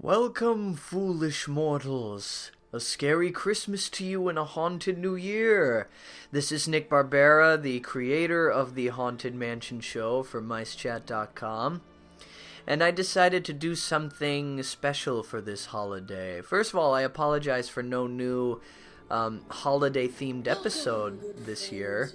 Welcome, foolish mortals. A scary Christmas to you and a haunted new year. This is Nick Barbera, the creator of the Haunted Mansion show for MiceChat.com. And I decided to do something special for this holiday. First of all, I apologize for no new holiday-themed episode this year.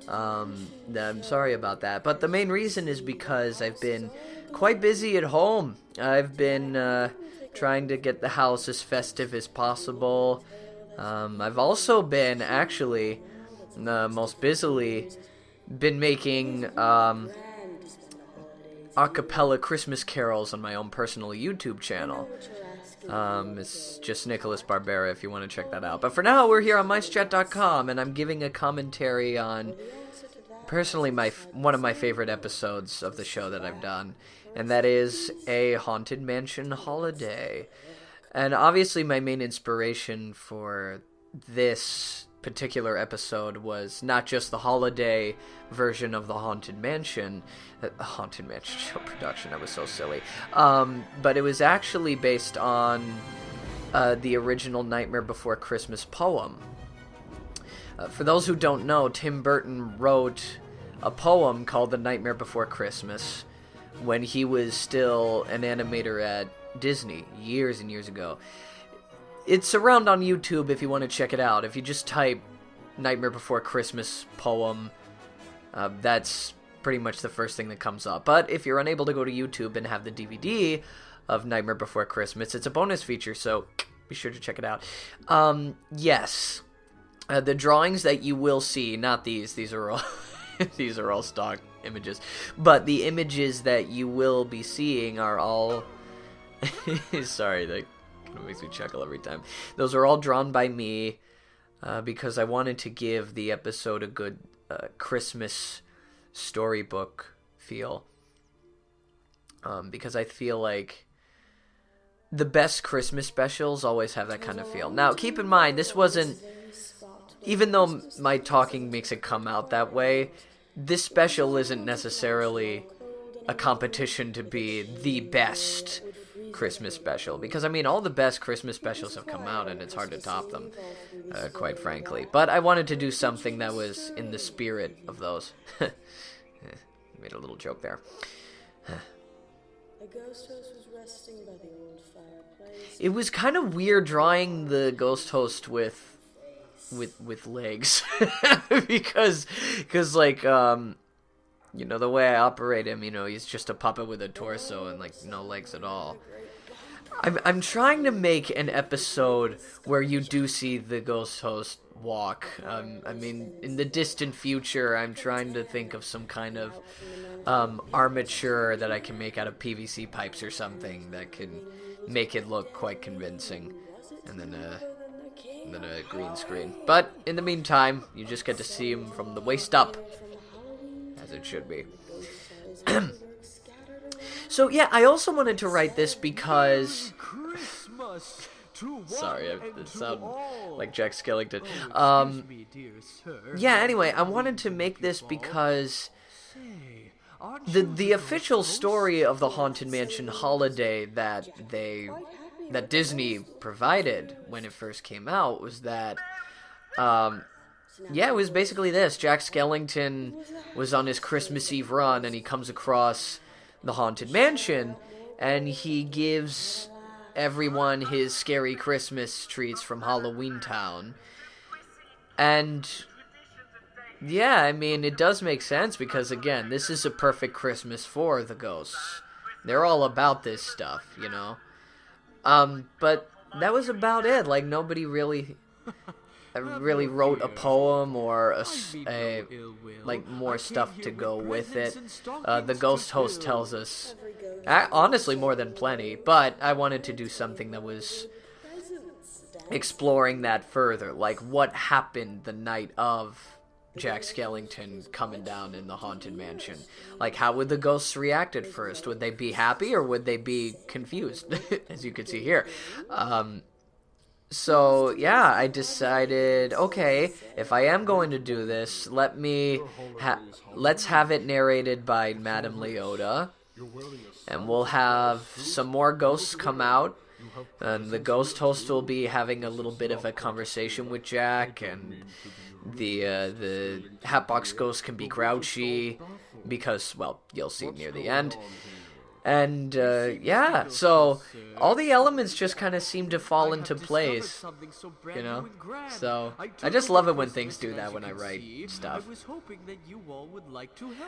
I'm sorry about that. But the main reason is because I've been quite busy at home. I've been trying to get the house as festive as possible. I've also been, actually, most busily, been making acapella Christmas carols on my own personal YouTube channel. It's just Nicholas Barbera if you want to check that out. But for now, we're here on MiceChat.com, and I'm giving a commentary on, personally, one of my favorite episodes of the show that I've done, and that is a Haunted Mansion holiday. And obviously my main inspiration for this particular episode was not just the holiday version of the Haunted Mansion show production. That was so silly. But it was actually based on the original Nightmare Before Christmas poem. For those who don't know, Tim Burton wrote a poem called The Nightmare Before Christmas when he was still an animator at Disney years and years ago. It's around on YouTube if you want to check it out. If you just type Nightmare Before Christmas poem, that's pretty much the first thing that comes up. But if you're unable to go to YouTube and have the DVD of Nightmare Before Christmas, it's a bonus feature, so be sure to check it out. Yes, the drawings that you will see, not these are all these are all stock images, but the images that you will be seeing are all sorry, that kind of makes me chuckle every time. Those are all drawn by me because I wanted to give the episode a good Christmas storybook feel, because I feel like the best Christmas specials always have that kind of feel. Now, keep in mind, this wasn't, even though my talking makes it come out that way, this special isn't necessarily a competition to be the best Christmas special, because I mean, all the best Christmas specials have come out and it's hard to top them, quite frankly. But I wanted to do something that was in the spirit of those. Made a little joke there. It was kind of weird drawing the ghost host with legs because like you know, the way I operate him, you know, he's just a puppet with a torso and like no legs at all. I'm trying to make an episode where you do see the ghost host walk. I mean, in the distant future, I'm trying to think of some kind of armature that I can make out of PVC pipes or something that can make it look quite convincing, and then a green screen. But in the meantime, you just get to see him from the waist up, as it should be. So yeah, I also wanted to write this because sorry, it sounds like Jack Skellington. Yeah, anyway, I wanted to make this because the official story of the Haunted Mansion holiday that Disney provided when it first came out was that yeah, it was basically this. Jack Skellington was on his Christmas Eve run, and he comes across the Haunted Mansion, and he gives everyone his scary Christmas treats from Halloween Town. And yeah, I mean, it does make sense, because again, this is a perfect Christmas for the ghosts. They're all about this stuff, you know? But that was about it. Like, nobody really wrote a poem or a like more stuff to go with it. The ghost host tells us, honestly, more than plenty, but I wanted to do something that was exploring that further, like what happened the night of Jack Skellington coming down in the Haunted Mansion. Like, how would the ghosts react at first? Would they be happy or would they be confused, as you can see here? So, yeah, I decided, okay, if I am going to do this, let's have it narrated by Madame Leota, and we'll have some more ghosts come out, And the ghost host will be having a little bit of a conversation with Jack, and the Hatbox Ghost can be grouchy because, well, you'll see near the end. And, yeah, so all the elements just kind of seem to fall into place, you know? So, I just love it when things do that when I write stuff.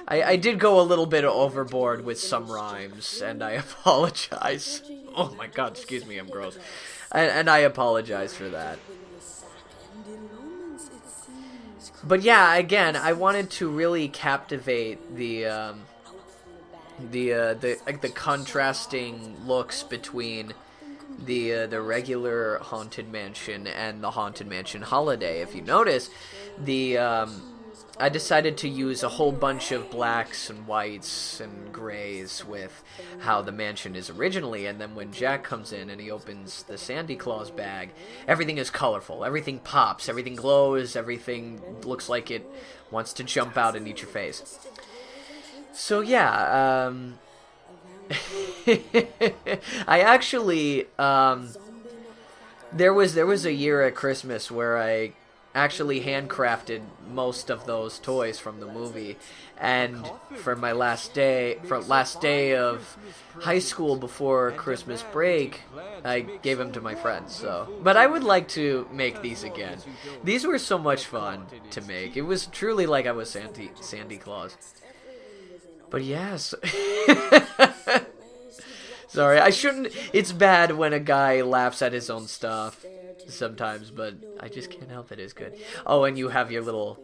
I did go a little bit overboard with some rhymes, and I apologize. Oh my god, excuse me, I'm gross. And I apologize for that. But yeah, again, I wanted to really captivate the contrasting looks between the regular Haunted Mansion and the Haunted Mansion Holiday. If you notice, I decided to use a whole bunch of blacks and whites and grays with how the mansion is originally, and then when Jack comes in and he opens the Sandy Claus bag, everything is colorful, everything pops, everything glows, everything looks like it wants to jump out and eat your face. So yeah, I actually, there was a year at Christmas where I actually handcrafted most of those toys from the movie, and for my last day of high school before Christmas break, I gave them to my friends. So, but I would like to make these again. These were so much fun to make. It was truly like I was Sandy Claus. But yes. Sorry, I shouldn't. It's bad when a guy laughs at his own stuff sometimes, but I just can't help it. It's good. Oh, and you have your little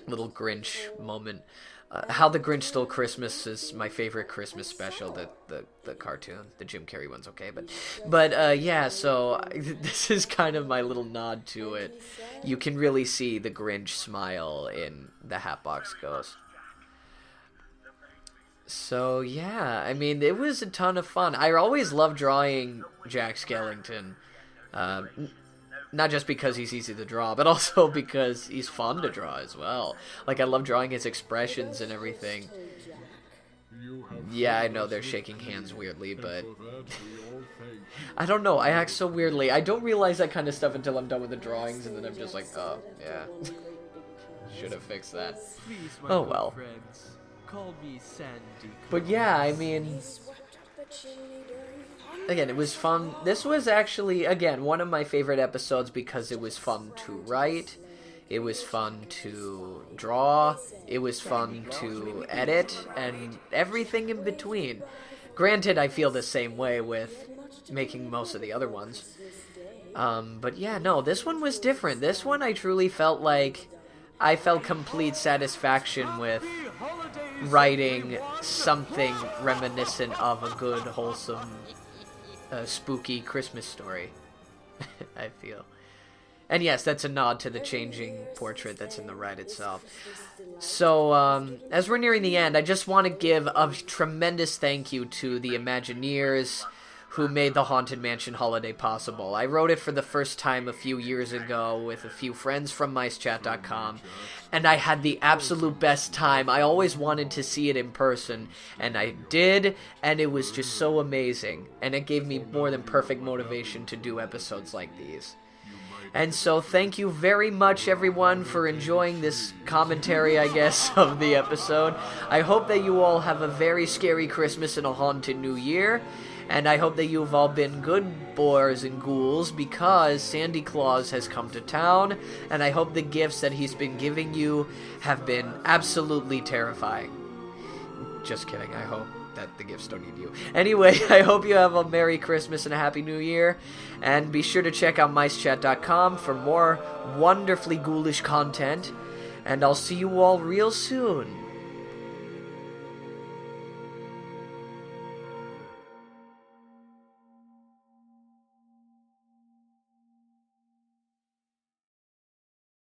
Grinch moment. How the Grinch Stole Christmas is my favorite Christmas special. The cartoon, the Jim Carrey one's okay, but yeah. So this is kind of my little nod to it. You can really see the Grinch smile in the Hatbox Ghost. So, yeah, I mean, it was a ton of fun. I always love drawing Jack Skellington. Not just because he's easy to draw, but also because he's fun to draw as well. Like, I love drawing his expressions and everything. Yeah, I know they're shaking hands weirdly, but I don't know. I act so weirdly. I don't realize that kind of stuff until I'm done with the drawings, and then I'm just like, oh, yeah. Should have fixed that. Oh, well. But yeah, I mean, again, it was fun. This was actually, again, one of my favorite episodes because it was fun to write, it was fun to draw, it was fun to edit, and everything in between. Granted, I feel the same way with making most of the other ones. But yeah, no, this one was different. This one I truly felt like I felt complete satisfaction with writing something reminiscent of a good, wholesome, spooky Christmas story, I feel. And yes, that's a nod to the changing portrait that's in the ride itself. So, as we're nearing the end, I just want to give a tremendous thank you to the Imagineers who made the Haunted Mansion Holiday possible. I wrote it for the first time a few years ago with a few friends from MiceChat.com, and I had the absolute best time. I always wanted to see it in person, and I did, and it was just so amazing, and it gave me more than perfect motivation to do episodes like these. And so thank you very much, everyone, for enjoying this commentary, I guess, of the episode. I hope that you all have a very scary Christmas and a haunted New Year. And I hope that you've all been good boars and ghouls because Sandy Claus has come to town, and I hope the gifts that he's been giving you have been absolutely terrifying. Just kidding, I hope that the gifts don't eat you. Anyway, I hope you have a Merry Christmas and a Happy New Year, and be sure to check out MiceChat.com for more wonderfully ghoulish content, and I'll see you all real soon.